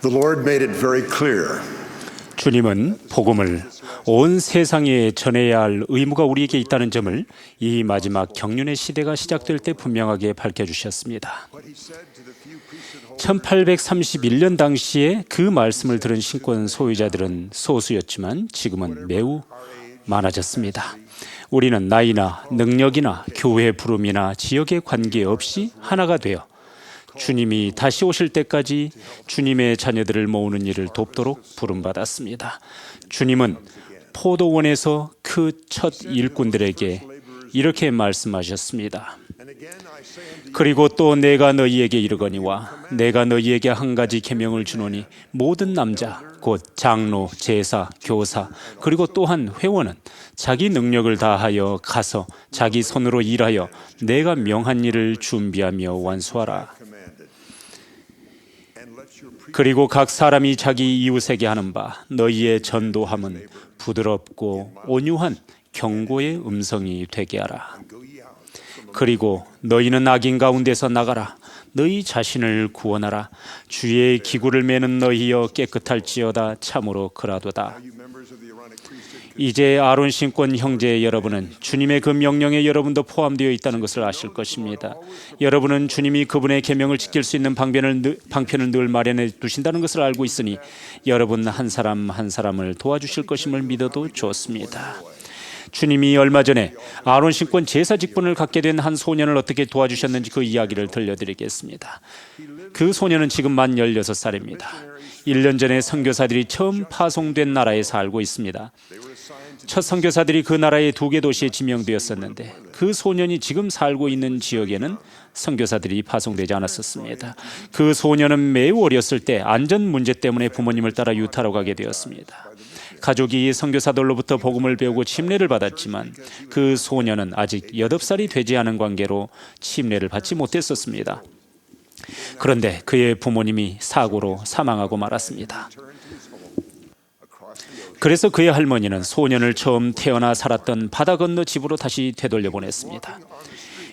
The Lord made it very clear. 주님은 복음을 온 세상에 전해야 할 의무가 우리에게 있다는 점을 이 마지막 경륜의 시대가 시작될 때 분명하게 밝혀주셨습니다. 1831년 당시에 그 말씀을 들은 신권 소유자들은 소수였지만 지금은 매우 많아졌습니다. 우리는 나이나 능력이나 교회 부름이나 지역에 관계없이 하나가 되어 주님이 다시 오실 때까지 주님의 자녀들을 모으는 일을 돕도록 부름받았습니다. 주님은 포도원에서 그 첫 일꾼들에게 이렇게 말씀하셨습니다. 그리고 또 내가 너희에게 이르거니와 내가 너희에게 한 가지 계명을 주노니 모든 남자 곧 장로, 제사, 교사 그리고 또한 회원은 자기 능력을 다하여 가서 자기 손으로 일하여 내가 명한 일을 준비하며 완수하라. 그리고 각 사람이 자기 이웃에게 하는 바 너희의 전도함은 부드럽고 온유한 경고의 음성이 되게 하라. 그리고 너희는 악인 가운데서 나가라. 너희 자신을 구원하라. 주의 기구를 매는 너희여 깨끗할지어다. 참으로 그라도다. 이제 아론 신권 형제 여러분은 주님의 그 명령에 여러분도 포함되어 있다는 것을 아실 것입니다. 여러분은 주님이 그분의 계명을 지킬 수 있는 방편을 늘 마련해 두신다는 것을 알고 있으니 여러분 한 사람 한 사람을 도와주실 것임을 믿어도 좋습니다. 주님이 얼마 전에 아론 신권 제사 직분을 갖게 된 한 소년을 어떻게 도와주셨는지 그 이야기를 들려드리겠습니다. 그 소년은 지금 만 16살입니다. 1년 전에 선교사들이 처음 파송된 나라에 살고 있습니다. 첫 선교사들이 그 나라의 2개 도시에 지명되었었는데 그 소년이 지금 살고 있는 지역에는 선교사들이 파송되지 않았었습니다. 그 소년은 매우 어렸을 때 안전 문제 때문에 부모님을 따라 유타로 가게 되었습니다. 가족이 선교사들로부터 복음을 배우고 침례를 받았지만 그 소년은 아직 8살이 되지 않은 관계로 침례를 받지 못했었습니다. 그런데 그의 부모님이 사고로 사망하고 말았습니다. 그래서 그의 할머니는 소년을 처음 태어나 살았던 바다 건너 집으로 다시 되돌려 보냈습니다.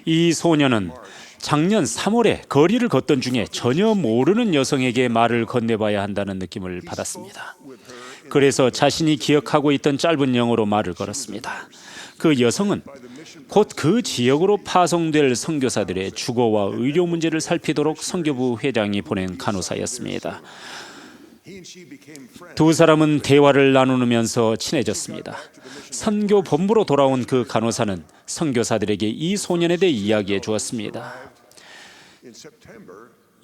이 소년은 작년 3월에 거리를 걷던 중에 전혀 모르는 여성에게 말을 건네봐야 한다는 느낌을 받았습니다. 그래서 자신이 기억하고 있던 짧은 영어로 말을 걸었습니다. 그 여성은 곧 그 지역으로 파송될 선교사들의 주거와 의료 문제를 살피도록 선교부 회장이 보낸 간호사였습니다. 두 사람은 대화를 나누면서 친해졌습니다. 선교 본부로 돌아온 그 간호사는 선교사들에게 이 소년에 대해 이야기해 주었습니다.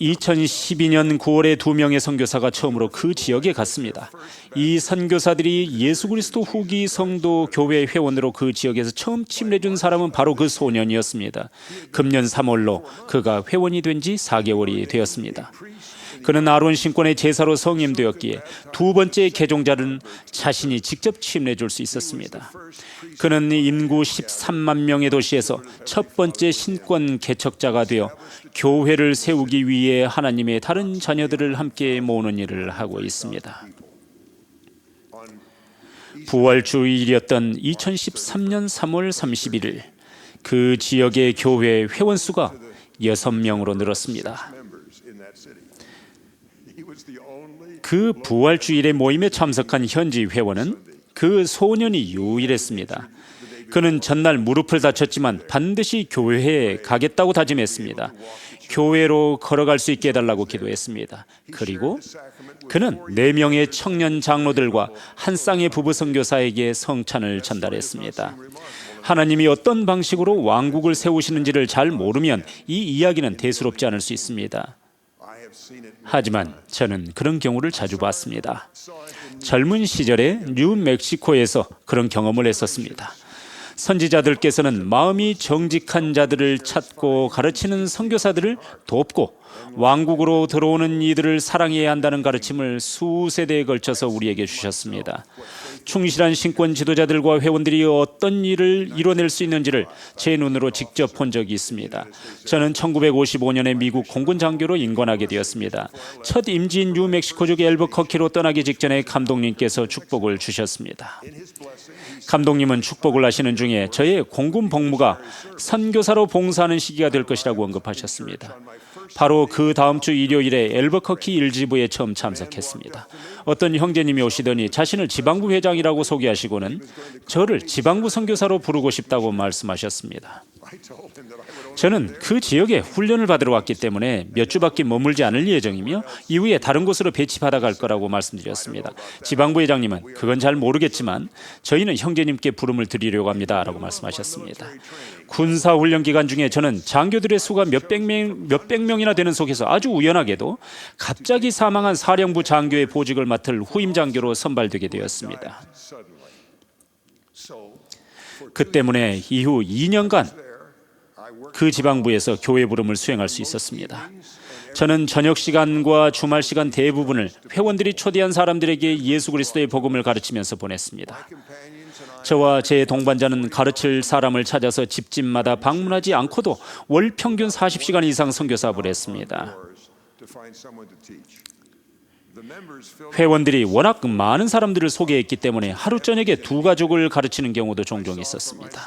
2012년 9월에 2명의 선교사가 처음으로 그 지역에 갔습니다. 이 선교사들이 예수 그리스도 후기 성도 교회 회원으로 그 지역에서 처음 침례준 사람은 바로 그 소년이었습니다. 금년 3월로 그가 회원이 된 지 4개월이 되었습니다. 그는 아론 신권의 제사로 성임되었기에 2번째 개종자는 자신이 직접 침례 줄 수 있었습니다. 그는 인구 13만 명의 도시에서 첫 번째 신권 개척자가 되어 교회를 세우기 위해 하나님의 다른 자녀들을 함께 모으는 일을 하고 있습니다. 부활주일이었던 2013년 3월 31일 그 지역의 교회 회원 수가 6명으로 늘었습니다. 그 부활주일의 모임에 참석한 현지 회원은 그 소년이 유일했습니다. 그는 전날 무릎을 다쳤지만 반드시 교회에 가겠다고 다짐했습니다. 교회로 걸어갈 수 있게 해달라고 기도했습니다. 그리고 그는 4명의 청년 장로들과 한 쌍의 부부 선교사에게 성찬을 전달했습니다. 하나님이 어떤 방식으로 왕국을 세우시는지를 잘 모르면 이 이야기는 대수롭지 않을 수 있습니다. 하지만 저는 그런 경우를 자주 봤습니다. 젊은 시절에 뉴멕시코에서 그런 경험을 했었습니다. 선지자들께서는 마음이 정직한 자들을 찾고 가르치는 선교사들을 돕고 왕국으로 들어오는 이들을 사랑해야 한다는 가르침을 수세대에 걸쳐서 우리에게 주셨습니다. 충실한 신권 지도자들과 회원들이 어떤 일을 이뤄낼 수 있는지를 제 눈으로 직접 본 적이 있습니다. 저는 1955년에 미국 공군 장교로 임관하게 되었습니다. 첫 임지인 뉴멕시코주 앨버커키로 떠나기 직전에 감독님께서 축복을 주셨습니다. 감독님은 축복을 하시는 중에 저의 공군 복무가 선교사로 봉사하는 시기가 될 것이라고 언급하셨습니다. 바로 그 다음 주 일요일에 엘버커키 일지부에 처음 참석했습니다. 어떤 형제님이 오시더니 자신을 지방부 회장이라고 소개하시고는 저를 지방부 선교사로 부르고 싶다고 말씀하셨습니다. 저는 그 지역에 훈련을 받으러 왔기 때문에 몇 주밖에 머물지 않을 예정이며 이후에 다른 곳으로 배치받아 갈 거라고 말씀드렸습니다. 지방부 회장님은 그건 잘 모르겠지만 저희는 형제님께 부름을 드리려고 합니다 라고 말씀하셨습니다. 군사훈련 기간 중에 저는 장교들의 수가 몇백 명이나 되는 속에서 아주 우연하게도 갑자기 사망한 사령부 장교의 보직을 맡을 후임 장교로 선발되게 되었습니다. 그 때문에 이후 2년간 그 지방부에서 교회 부름을 수행할 수 있었습니다. 저는 저녁 시간과 주말 시간 대부분을 회원들이 초대한 사람들에게 예수 그리스도의 복음을 가르치면서 보냈습니다. 저와 제 동반자는 가르칠 사람을 찾아서 집집마다 방문하지 않고도 월 평균 40시간 이상 선교 사업을 했습니다. 회원들이 워낙 많은 사람들을 소개했기 때문에 하루 저녁에 두 가족을 가르치는 경우도 종종 있었습니다.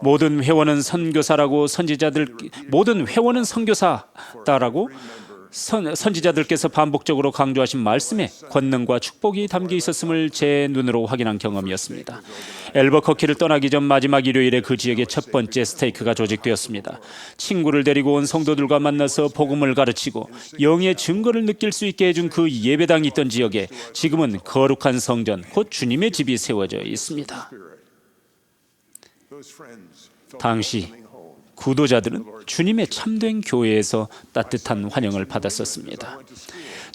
모든 회원은 선교사다라고 선지자들께서 반복적으로 강조하신 말씀에 권능과 축복이 담겨 있었음을 제 눈으로 확인한 경험이었습니다. 엘버커키를 떠나기 전 마지막 일요일에 그 지역의 첫 번째 스테이크가 조직되었습니다. 친구를 데리고 온 성도들과 만나서 복음을 가르치고 영의 증거를 느낄 수 있게 해준 그 예배당이 있던 지역에 지금은 거룩한 성전, 곧 주님의 집이 세워져 있습니다. 당시 구도자들은 주님의 참된 교회에서 따뜻한 환영을 받았었습니다.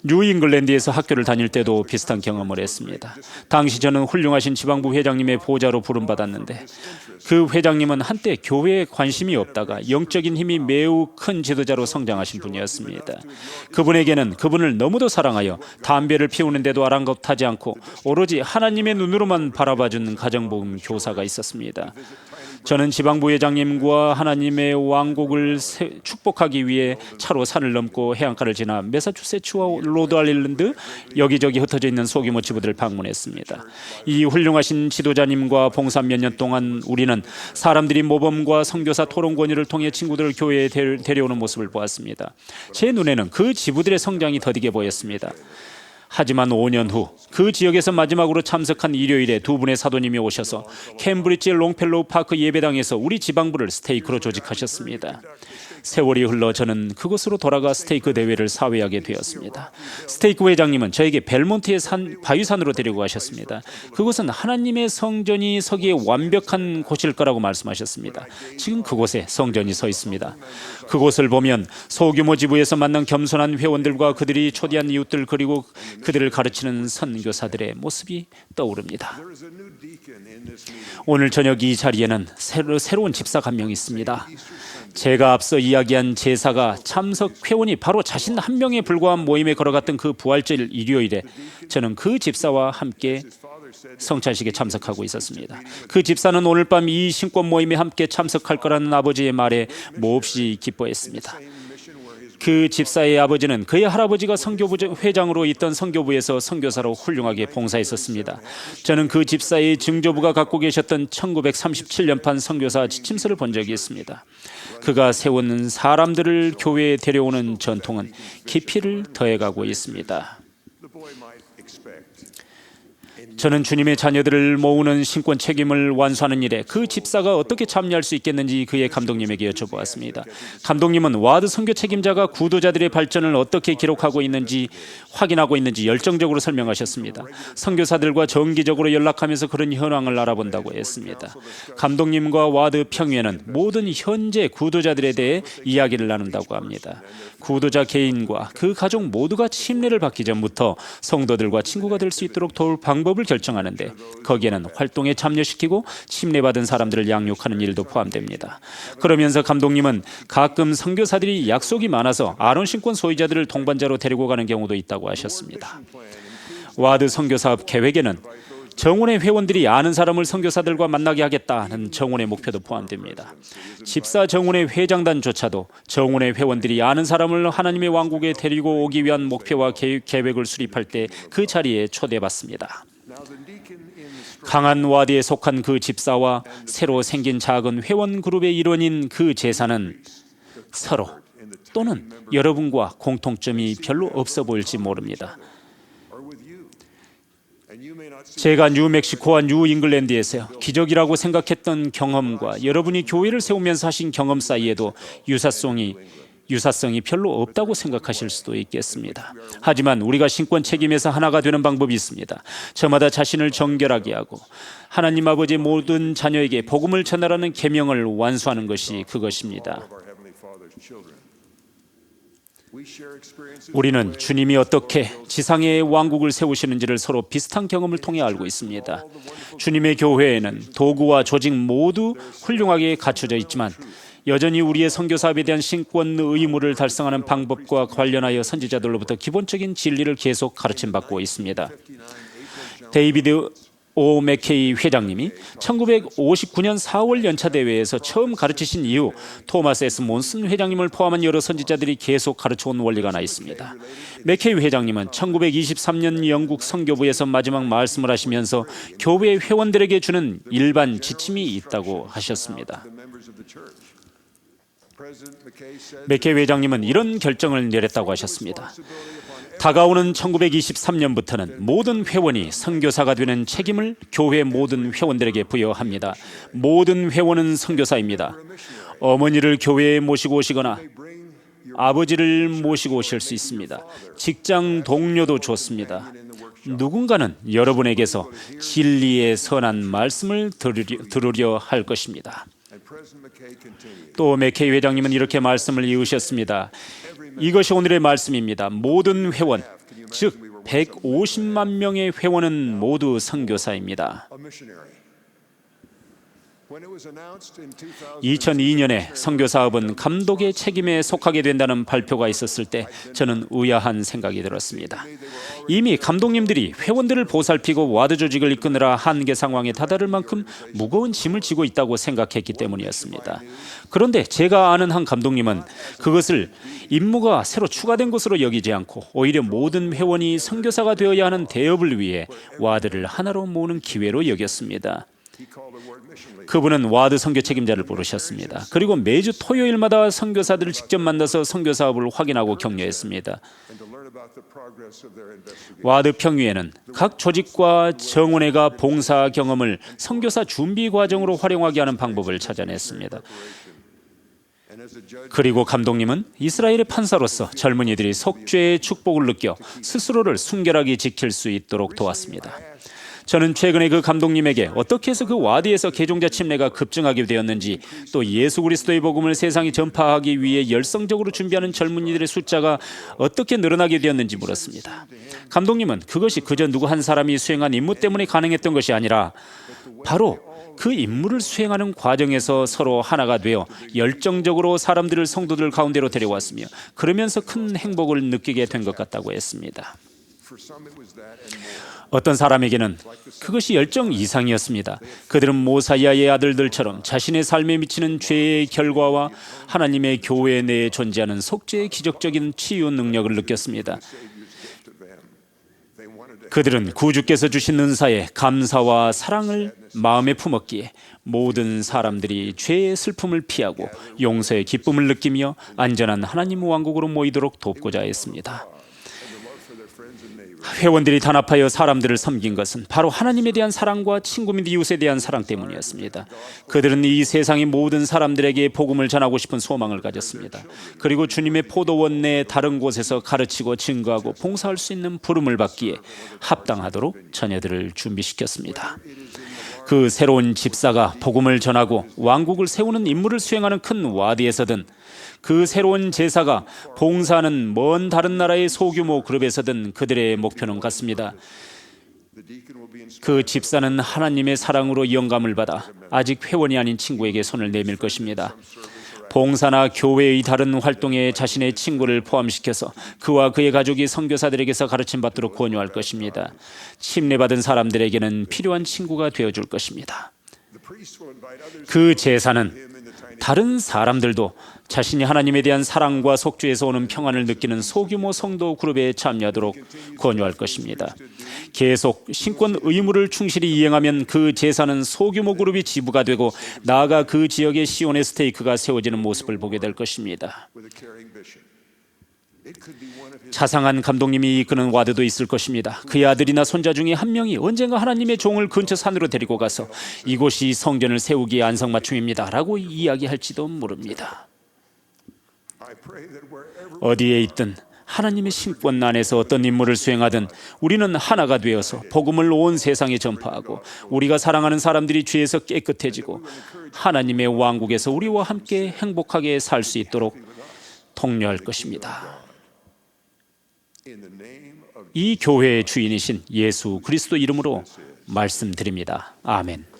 뉴잉글랜드에서 학교를 다닐 때도 비슷한 경험을 했습니다. 당시 저는 훌륭하신 지방부 회장님의 보좌로 부름받았는데 그 회장님은 한때 교회에 관심이 없다가 영적인 힘이 매우 큰 지도자로 성장하신 분이었습니다. 그분에게는 그분을 너무도 사랑하여 담배를 피우는데도 아랑곳하지 않고 오로지 하나님의 눈으로만 바라봐주는 가정복음 교사가 있었습니다. 저는 지방부 회장님과 하나님의 왕국을 축복하기 위해 차로 산을 넘고 해안가를 지나 매사추세츠와 로드아일랜드 여기저기 흩어져 있는 소규모 지부들을 방문했습니다. 이 훌륭하신 지도자님과 봉사 몇 년 동안 우리는 사람들이 모범과 선교사 토론권위를 통해 친구들을 교회에 데려오는 모습을 보았습니다. 제 눈에는 그 지부들의 성장이 더디게 보였습니다. 하지만 5년 후 그 지역에서 마지막으로 참석한 일요일에 두 분의 사도님이 오셔서 캠브리지 롱펠로우 파크 예배당에서 우리 지방부를 스테이크로 조직하셨습니다. 세월이 흘러 저는 그곳으로 돌아가 스테이크 대회를 사회하게 되었습니다. 스테이크 회장님은 저에게 벨몬트의 바위산으로 데리고 가셨습니다. 그곳은 하나님의 성전이 서기에 완벽한 곳일 거라고 말씀하셨습니다. 지금 그곳에 성전이 서 있습니다. 그곳을 보면 소규모 지부에서 만난 겸손한 회원들과 그들이 초대한 이웃들 그리고 그들을 가르치는 선교사들의 모습이 떠오릅니다. 오늘 저녁 이 자리에는 새로운 집사가 한 명 있습니다. 제가 앞서 이야기한 제사가 참석 회원이 바로 자신 한 명에 불과한 모임에 걸어갔던 그 부활절 일요일에 저는 그 집사와 함께 성찬식에 참석하고 있었습니다. 그 집사는 오늘 밤 이 신권 모임에 함께 참석할 거라는 아버지의 말에 몹시 기뻐했습니다. 그 집사의 아버지는 그의 할아버지가 선교부 회장으로 있던 선교부에서 선교사로 훌륭하게 봉사했었습니다. 저는 그 집사의 증조부가 갖고 계셨던 1937년판 선교사 지침서를 본 적이 있습니다. 그가 세운 사람들을 교회에 데려오는 전통은 깊이를 더해가고 있습니다. 저는 주님의 자녀들을 모으는 신권 책임을 완수하는 일에 그 집사가 어떻게 참여할 수 있겠는지 그의 감독님에게 여쭤보았습니다. 감독님은 와드 선교 책임자가 구도자들의 발전을 어떻게 기록하고 있는지 확인하고 있는지 열정적으로 설명하셨습니다. 선교사들과 정기적으로 연락하면서 그런 현황을 알아본다고 했습니다. 감독님과 와드 평회는 모든 현재 구도자들에 대해 이야기를 나눈다고 합니다. 구도자 개인과 그 가족 모두가 침례를 받기 전부터 성도들과 친구가 될 수 있도록 도울 방법을 결정하는데 거기에는 활동에 참여시키고 침례받은 사람들을 양육하는 일도 포함됩니다. 그러면서 감독님은 가끔 선교사들이 약속이 많아서 아론 신권 소유자들을 동반자로 데리고 가는 경우도 있다고 하셨습니다. 와드 선교사업 계획에는 정원의 회원들이 아는 사람을 선교사들과 만나게 하겠다는 정원의 목표도 포함됩니다. 집사 정원의 회장단조차도 정원의 회원들이 아는 사람을 하나님의 왕국에 데리고 오기 위한 목표와 계획을 수립할 때 그 자리에 초대받습니다. 강한 와드에 속한 그 집사와 새로 생긴 작은 회원 그룹의 일원인 그 제사는 서로 또는 여러분과 공통점이 별로 없어 보일지 모릅니다. 제가 뉴멕시코와 뉴잉글랜드에서 기적이라고 생각했던 경험과 여러분이 교회를 세우면서 하신 경험 사이에도 유사성이 별로 없다고 생각하실 수도 있겠습니다. 하지만 우리가 신권 책임에서 하나가 되는 방법이 있습니다. 저마다 자신을 정결하게 하고 하나님 아버지의 모든 자녀에게 복음을 전하라는 계명을 완수하는 것이 그것입니다. 우리는 주님이 어떻게 지상의 왕국을 세우시는지를 서로 비슷한 경험을 통해 알고 있습니다. 주님의 교회에는 도구와 조직 모두 훌륭하게 갖춰져 있지만 여전히 우리의 선교 사업에 대한 신권 의무를 달성하는 방법과 관련하여 선지자들로부터 기본적인 진리를 계속 가르침받고 있습니다. 데이비드 오 맥케이 회장님이 1959년 4월 연차 대회에서 처음 가르치신 이후 토마스 S. 몬슨 회장님을 포함한 여러 선지자들이 계속 가르쳐온 원리가 하나 있습니다. 맥케이 회장님은 1923년 영국 선교부에서 마지막 말씀을 하시면서 교회 회원들에게 주는 일반 지침이 있다고 하셨습니다. 맥케이 회장님은 이런 결정을 내렸다고 하셨습니다. 다가오는 1923년부터는 모든 회원이 선교사가 되는 책임을 교회 모든 회원들에게 부여합니다. 모든 회원은 선교사입니다. 어머니를 교회에 모시고 오시거나 아버지를 모시고 오실 수 있습니다. 직장 동료도 좋습니다. 누군가는 여러분에게서 진리의 선한 말씀을 들으려 할 것입니다. 또 맥케이 회장님은 이렇게 말씀을 이으셨습니다. 이것이 오늘의 말씀입니다. 모든 회원, 즉 150만 명의 회원은 모두 선교사입니다. 2002년에 선교사업은 감독의 책임에 속하게 된다는 발표가 있었을 때 저는 의아한 생각이 들었습니다. 이미 감독님들이 회원들을 보살피고 와드 조직을 이끄느라 한계 상황에 다다를 만큼 무거운 짐을 지고 있다고 생각했기 때문이었습니다. 그런데 제가 아는 한 감독님은 그것을 임무가 새로 추가된 것으로 여기지 않고 오히려 모든 회원이 선교사가 되어야 하는 대업을 위해 와드를 하나로 모으는 기회로 여겼습니다. 그분은 와드 선교 책임자를 부르셨습니다. 그리고 매주 토요일마다 선교사들을 직접 만나서 선교 사업을 확인하고 격려했습니다. 와드 평위에는 각 조직과 정원회가 봉사 경험을 선교사 준비 과정으로 활용하게 하는 방법을 찾아냈습니다. 그리고 감독님은 이스라엘의 판사로서 젊은이들이 속죄의 축복을 느껴 스스로를 순결하게 지킬 수 있도록 도왔습니다. 저는 최근에 그 감독님에게 어떻게 해서 그 와드에서 개종자 침례가 급증하게 되었는지, 또 예수 그리스도의 복음을 세상에 전파하기 위해 열성적으로 준비하는 젊은이들의 숫자가 어떻게 늘어나게 되었는지 물었습니다. 감독님은 그것이 그저 누구 한 사람이 수행한 임무 때문에 가능했던 것이 아니라 바로 그 임무를 수행하는 과정에서 서로 하나가 되어 열정적으로 사람들을 성도들 가운데로 데려왔으며 그러면서 큰 행복을 느끼게 된 것 같다고 했습니다. 어떤 사람에게는 그것이 열정 이상이었습니다. 그들은 모사이아의 아들들처럼 자신의 삶에 미치는 죄의 결과와 하나님의 교회 내에 존재하는 속죄의 기적적인 치유 능력을 느꼈습니다. 그들은 구주께서 주신 은사에 감사와 사랑을 마음에 품었기에 모든 사람들이 죄의 슬픔을 피하고 용서의 기쁨을 느끼며 안전한 하나님 왕국으로 모이도록 돕고자 했습니다. 회원들이 단합하여 사람들을 섬긴 것은 바로 하나님에 대한 사랑과 친구 및 이웃에 대한 사랑 때문이었습니다. 그들은 이 세상의 모든 사람들에게 복음을 전하고 싶은 소망을 가졌습니다. 그리고 주님의 포도원 내 다른 곳에서 가르치고 증거하고 봉사할 수 있는 부름을 받기에 합당하도록 자녀들을 준비시켰습니다. 그 새로운 집사가 복음을 전하고 왕국을 세우는 임무를 수행하는 큰 와드에서든, 그 새로운 제사가 봉사하는 먼 다른 나라의 소규모 그룹에서든 그들의 목표는 같습니다. 그 집사는 하나님의 사랑으로 영감을 받아 아직 회원이 아닌 친구에게 손을 내밀 것입니다. 봉사나 교회의 다른 활동에 자신의 친구를 포함시켜서 그와 그의 가족이 선교사들에게서 가르침받도록 권유할 것입니다. 침례받은 사람들에게는 필요한 친구가 되어줄 것입니다. 그 제사는 다른 사람들도 자신이 하나님에 대한 사랑과 속죄에서 오는 평안을 느끼는 소규모 성도 그룹에 참여하도록 권유할 것입니다. 계속 신권 의무를 충실히 이행하면 그 제사는 소규모 그룹이 지부가 되고 나아가 그 지역의 시온의 스테이크가 세워지는 모습을 보게 될 것입니다. 자상한 감독님이 이끄는 와드도 있을 것입니다. 그의 아들이나 손자 중에 한 명이 언젠가 하나님의 종을 근처 산으로 데리고 가서 이곳이 성전을 세우기의 안성맞춤입니다 라고 이야기할지도 모릅니다. 어디에 있든 하나님의 신권 안에서 어떤 임무를 수행하든 우리는 하나가 되어서 복음을 온 세상에 전파하고 우리가 사랑하는 사람들이 죄에서 깨끗해지고 하나님의 왕국에서 우리와 함께 행복하게 살 수 있도록 독려할 것입니다. 이 교회의 주인이신 예수 그리스도 이름으로 말씀드립니다. 아멘.